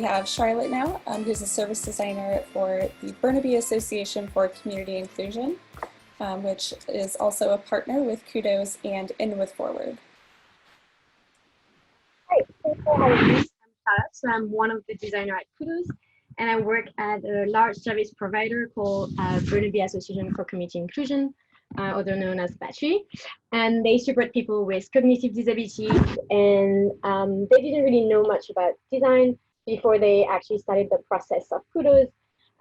We have Charlotte now, who's a service designer for the Burnaby Association for Community Inclusion, which is also a partner with Kudoz and In With Forward. Hi, thanks for having me. I'm Charlotte, so I'm one of the designers at Kudoz, and I work at a large service provider called Burnaby Association for Community Inclusion, other known as BACI, and they support people with cognitive disabilities, and they didn't really know much about design before they actually started the process of Kudoz,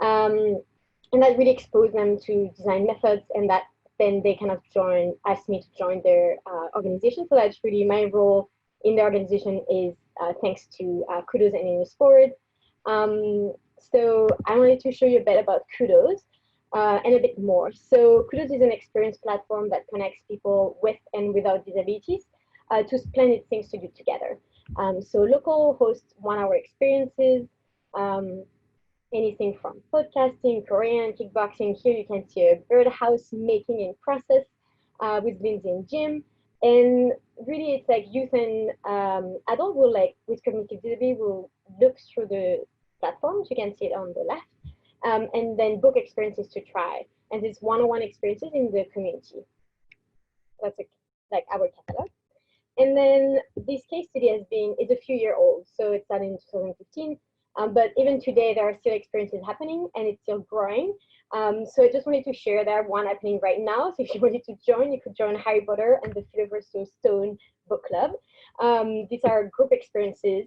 and that really exposed them to design methods, and that then they kind of asked me to join their organization. So that's really my role in the organization is thanks to Kudoz and In With Forward. So I wanted to show you a bit about Kudoz and a bit more. So Kudoz is an experience platform that connects people with and without disabilities to splendid things to do together. So local hosts 1-hour experiences, anything from podcasting, Korean, kickboxing. Here you can see a birdhouse making in process with Lindsay and Jim. And really, it's like youth and adult will with cognitive disability will look through the platforms. You can see it on the left, and then book experiences to try. And it's one-on-one experiences in the community. That's like our catalog. And then this case study is a few years old, so it started in 2015. But even today, there are still experiences happening, and it's still growing. So I just wanted to share that one happening right now. So if you wanted to join, you could join Harry Potter and the Philosopher's Stone book club. These are group experiences,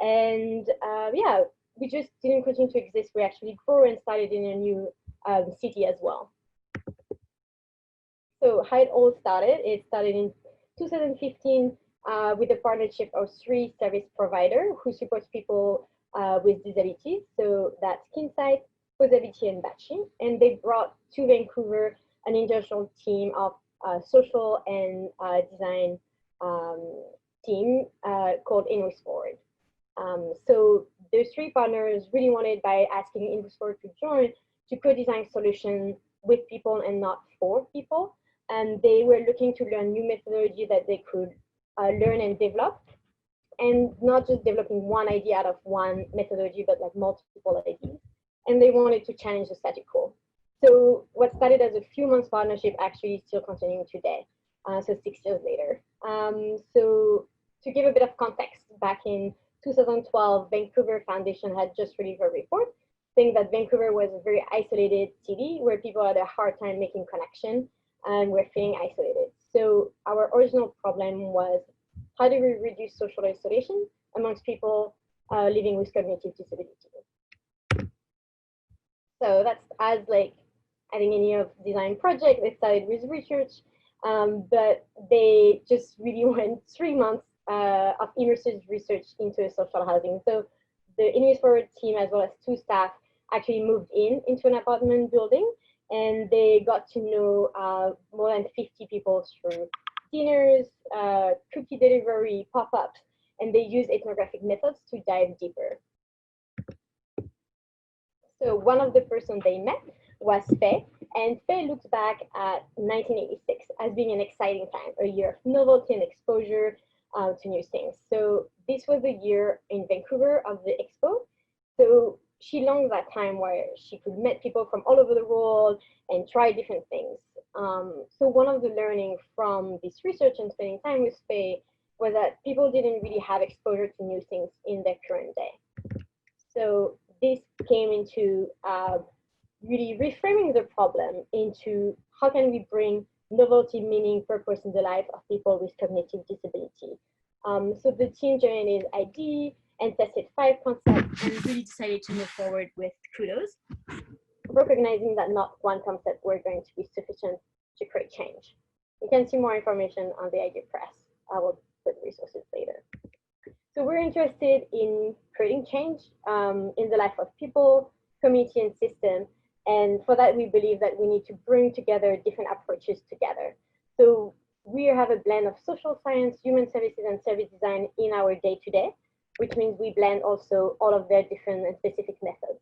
and yeah, we just didn't continue to exist. We actually grew and started in a new city as well. So how it all started, it started in 2015 with a partnership of 3 service providers who supports people with disabilities. So that's Kinsight, Disabilities, and BACI. And they brought to Vancouver an international team of social and design team called In With Forward. So those 3 partners really wanted, by asking In With Forward to join, to co-design solutions with people and not for people. And they were looking to learn new methodology that they could learn and develop, and not just developing one idea out of one methodology, but like multiple ideas. And they wanted to challenge the status quo. So what started as a few months partnership actually is still continuing today, so 6 years later. So to give a bit of context, back in 2012, Vancouver Foundation had just released a report saying that Vancouver was a very isolated city where people had a hard time making connection and were feeling isolated. So our original problem was, how do we reduce social isolation amongst people living with cognitive disabilities? So that's as like I think any of design project, they started with research, but they just really went 3 months of immersive research into social housing. So the In With Forward team, as well as 2 staff, actually moved into an apartment building, and they got to know more than 50 people through dinners, cookie delivery, pop-ups, and they used ethnographic methods to dive deeper. So one of the persons they met was Faye, and Faye looked back at 1986 as being an exciting time, a year of novelty and exposure to new things. So this was the year in Vancouver of the Expo. So she longed that time where she could meet people from all over the world and try different things. So one of the learning from this research and spending time with Faye was that people didn't really have exposure to new things in their current day. So this came into really reframing the problem into how can we bring novelty, meaning, purpose in the life of people with cognitive disability. So the team generated ID and tested 5 concepts and really decided to move forward with Kudoz, recognizing that not one concept were going to be sufficient to create change. You can see more information on the Idea Press. I will put resources later. So we're interested in creating change in the life of people, community, and system. And for that, we believe that we need to bring together different approaches together. So we have a blend of social science, human services, and service design in our day-to-day, which means we blend also all of their different and specific methods.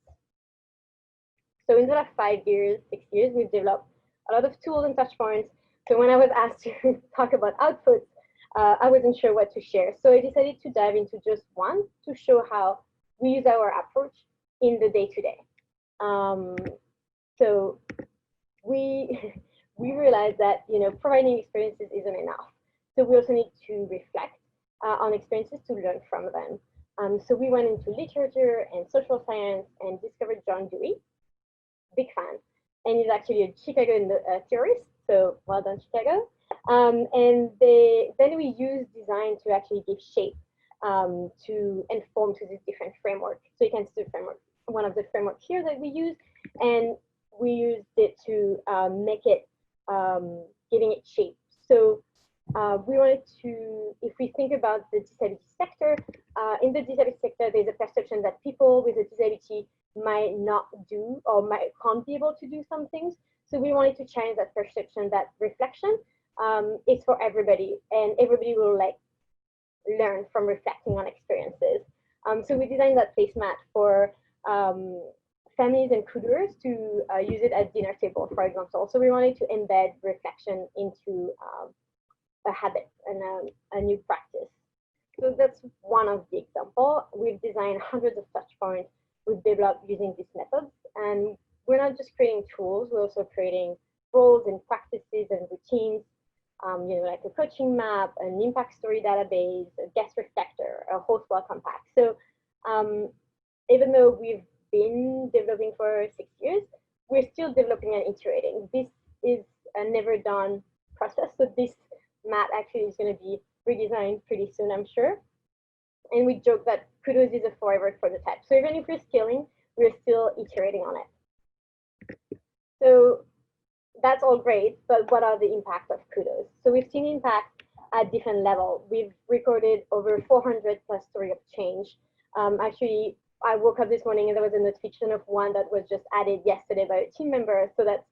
So in the last 5 years, 6 years, we've developed a lot of tools and touch points. So when I was asked to talk about outputs, I wasn't sure what to share. So I decided to dive into just one to show how we use our approach in the day-to-day. So we we realized that providing experiences isn't enough. So we also need to reflect on experiences to learn from them. So we went into literature and social science and discovered John Dewey, big fan, and he's actually a Chicago theorist. So well done, Chicago. And then we use design to actually give shape to inform to this different framework. So you can see the framework, one of the frameworks here that we use, and we used it to make it, giving it shape. So we wanted to, if we think about the disability sector, in the disability sector, there's a perception that people with a disability might not do or can't be able to do some things. So we wanted to change that perception, that reflection is for everybody, and everybody will learn from reflecting on experiences. So we designed that placemat for families and Kudoz to use it at dinner table, for example. So we wanted to embed reflection into a habit and a new practice. So that's one of the examples. We've designed hundreds of touch points we've developed using these methods. And we're not just creating tools, we're also creating roles and practices and routines, like a coaching map, an impact story database, a guest reflector, a host welcome pack. So even though we've been developing for 6 years, we're still developing and iterating. This is a never done process. So this mat actually is going to be redesigned pretty soon, I'm sure. And we joke that Kudoz is a forever prototype. So even if we're scaling, we're still iterating on it. So that's all great, but what are the impacts of Kudoz? So we've seen impact at different levels. We've recorded over 400 plus stories of change. Actually, I woke up this morning and there was a notification of one that was just added yesterday by a team member. So that's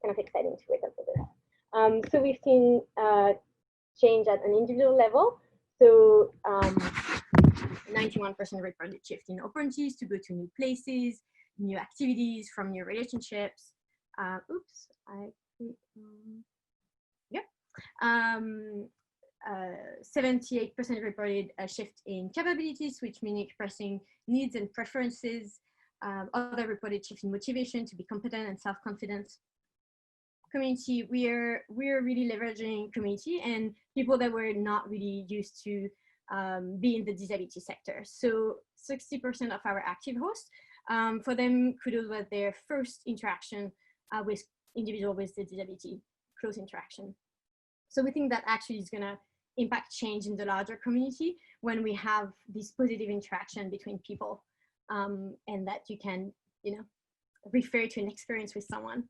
kind of exciting to wake up with this. So we've seen change at an individual level. So 91% reported shift in opportunities to go to new places, new activities from new relationships. Oops, I think, yeah. 78% reported a shift in capabilities, which means expressing needs and preferences. Other reported shift in motivation to be competent and self-confident. Community, we're really leveraging community and people that were not really used to be in the disability sector. So 60% of our active hosts, for them, Kudoz was their first interaction with individual with the disability, close interaction. So we think that actually is gonna impact change in the larger community when we have this positive interaction between people, and that you can, refer to an experience with someone.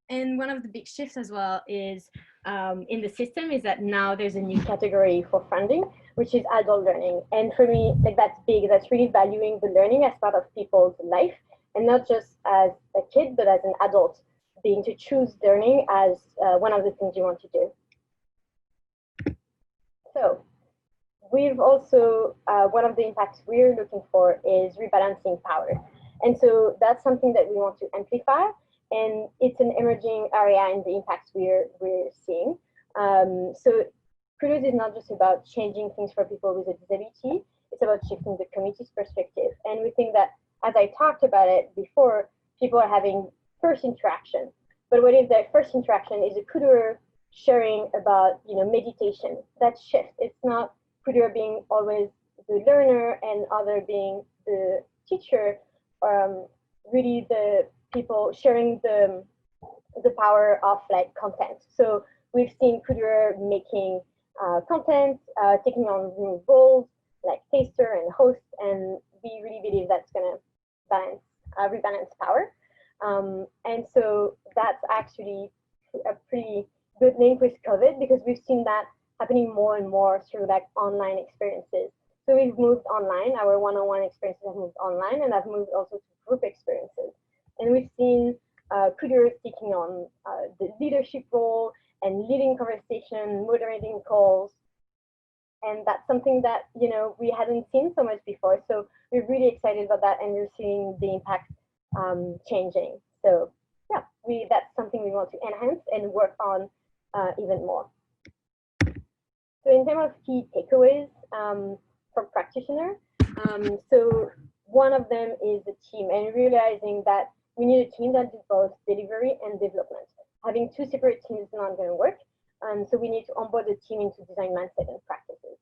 And one of the big shifts as well is in the system is that now there's a new category for funding, which is adult learning. And for me, that's big. That's really valuing the learning as part of people's life, and not just as a kid, but as an adult, being to choose learning as one of the things you want to do. So we've also, one of the impacts we're looking for is rebalancing power. And so that's something that we want to amplify. And it's an emerging area in the impacts we're seeing. So Kudoz is not just about changing things for people with a disability, it's about shifting the community's perspective. And we think that, as I talked about it before, people are having first interaction. But what if that first interaction is a Kudoz sharing about meditation? That shift. It's not Kudoz being always the learner and other being the teacher. Really the people sharing the power of content. So we've seen Kudoz making content, taking on new roles like taster and host, and we really believe that's going to rebalance power. And so that's actually a pretty good link with COVID, because we've seen that happening more and more through online experiences. So we've moved online, our one-on-one experiences have moved online, and have moved also to group experiences. And we've seen Kudoz taking on the leadership role and leading conversation, moderating calls. And that's something that we hadn't seen so much before. So we're really excited about that, and we're seeing the impact changing. So yeah, that's something we want to enhance and work on even more. So in terms of key takeaways for practitioners, So one of them is the team, and realizing that we need a team that does both delivery and development. Having two separate teams is not going to work. So we need to onboard the team into design mindset and practices.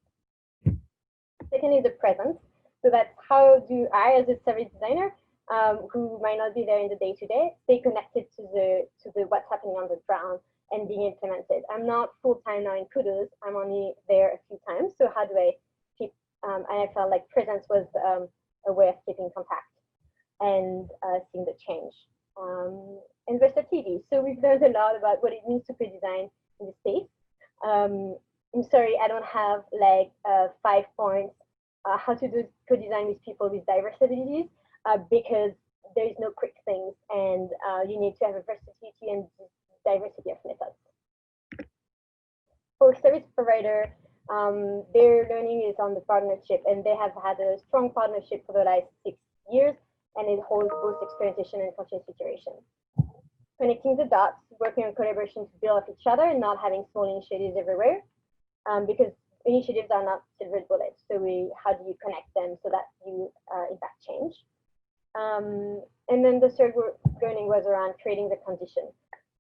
Second is the presence. So that's how do I, as a service designer, who might not be there in the day-to-day, stay connected to the what's happening on the ground and being implemented. I'm not full-time now in Kudoz. I'm only there a few times. So how do I keep, and I felt like presence was a way of keeping contact and seeing the change. And versatility. So we've learned a lot about what it means to co-design in the space. I'm sorry, I don't have like 5 points how to do co-design with people with diverse abilities because there is no quick things, and you need to have a versatility and diversity of methods. For service provider, their learning is on the partnership, and they have had a strong partnership for the last 6 years, and it holds both experimentation and continuous iteration. Connecting the dots, working on collaboration to build off each other and not having small initiatives everywhere, because initiatives are not silver bullets. So how do you connect them so that you impact change? And then the third learning was around creating the condition.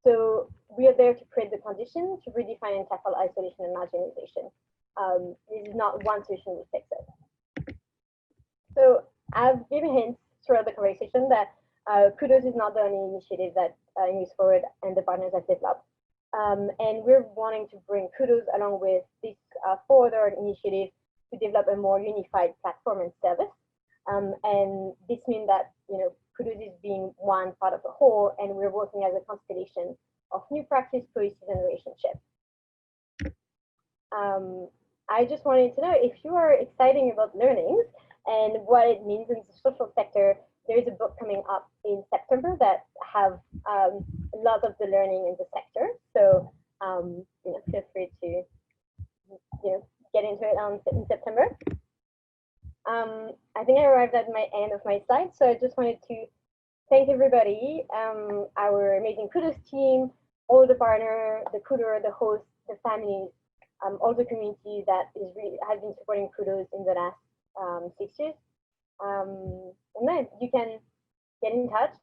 So we are there to create the condition to redefine and tackle isolation and marginalization. This is not one solution will fix it. So I've given hints throughout the conversation that Kudoz is not the only initiative that Moves Forward and the partners have developed. And we're wanting to bring Kudoz along with these 4 other initiatives to develop a more unified platform and service. And this means that Kudoz is being one part of the whole, and we're working as a constellation of new practice, policies, and relationships. I just wanted to know if you are excited about learnings and what it means in the social sector. There is a book coming up in September that have a lot of the learning in the sector. So feel free to get into it in September. I think I arrived at my end of my slides, so I just wanted to thank everybody, our amazing Kudoz team, all the partners, the Kudoz, the hosts, the families, all the community that has been supporting Kudoz in the last 6 years. And then you can get in touch.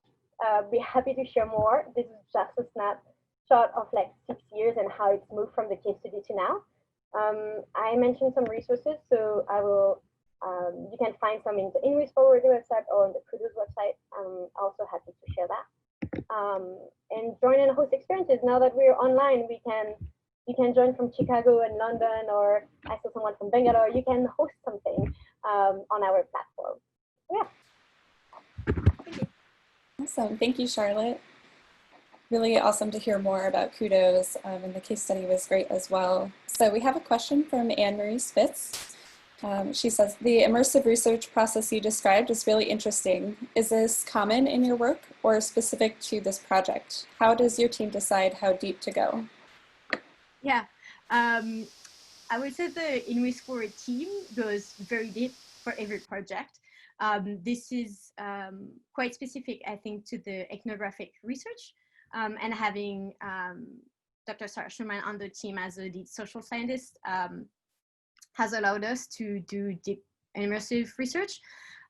Be happy to share more. This is just a snapshot of like 6 years and how it's moved from the case study to now. I mentioned some resources, so I will. You can find some in the Moves Forward website or on the Kudoz website. I'm also happy to share that. And join and host experiences. Now that we're online, you can join from Chicago and London, or I saw someone from Bangalore. You can host something on our platform. Yeah. Awesome. Thank you, Charlotte. Really awesome to hear more about Kudoz, and the case study was great as well. So we have a question from Anne-Marie Spitz. She says, the immersive research process you described is really interesting. Is this common in your work or specific to this project? How does your team decide how deep to go? Yeah, I would say the Moves Forward team goes very deep for every project. This is quite specific, I think, to the ethnographic research, and having Dr. Sarah Schumann on the team as a lead social scientist has allowed us to do deep immersive research.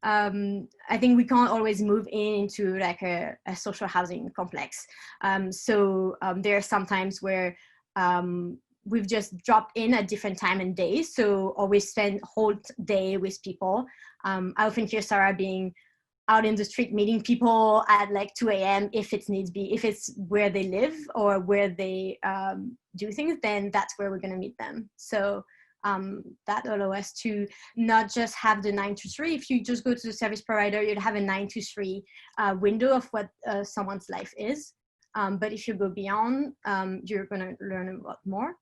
I think we can't always move into like a social housing complex. So there are some times where we've just dropped in at different time and days. So always spend whole day with people. I often hear Sarah being out in the street meeting people at like 2 a.m. if it needs be, if it's where they live or where they do things, then that's where we're gonna meet them. So that allows us to not just have the 9 to 3. If you just go to the service provider, you'd have a 9 to 3 window of what someone's life is. But if you go beyond, you're gonna learn a lot more.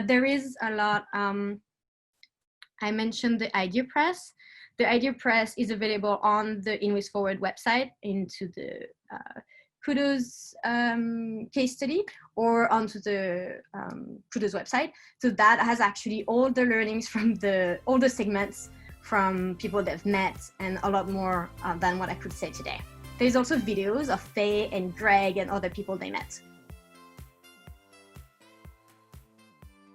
There is a lot, I mentioned the Idea Press. The Idea Press is available on the Moves Forward website into the Kudoz case study or onto the Kudoz website. So that has actually all the learnings from all the segments from people they've met and a lot more than what I could say today. There's also videos of Faye and Greg and other people they met.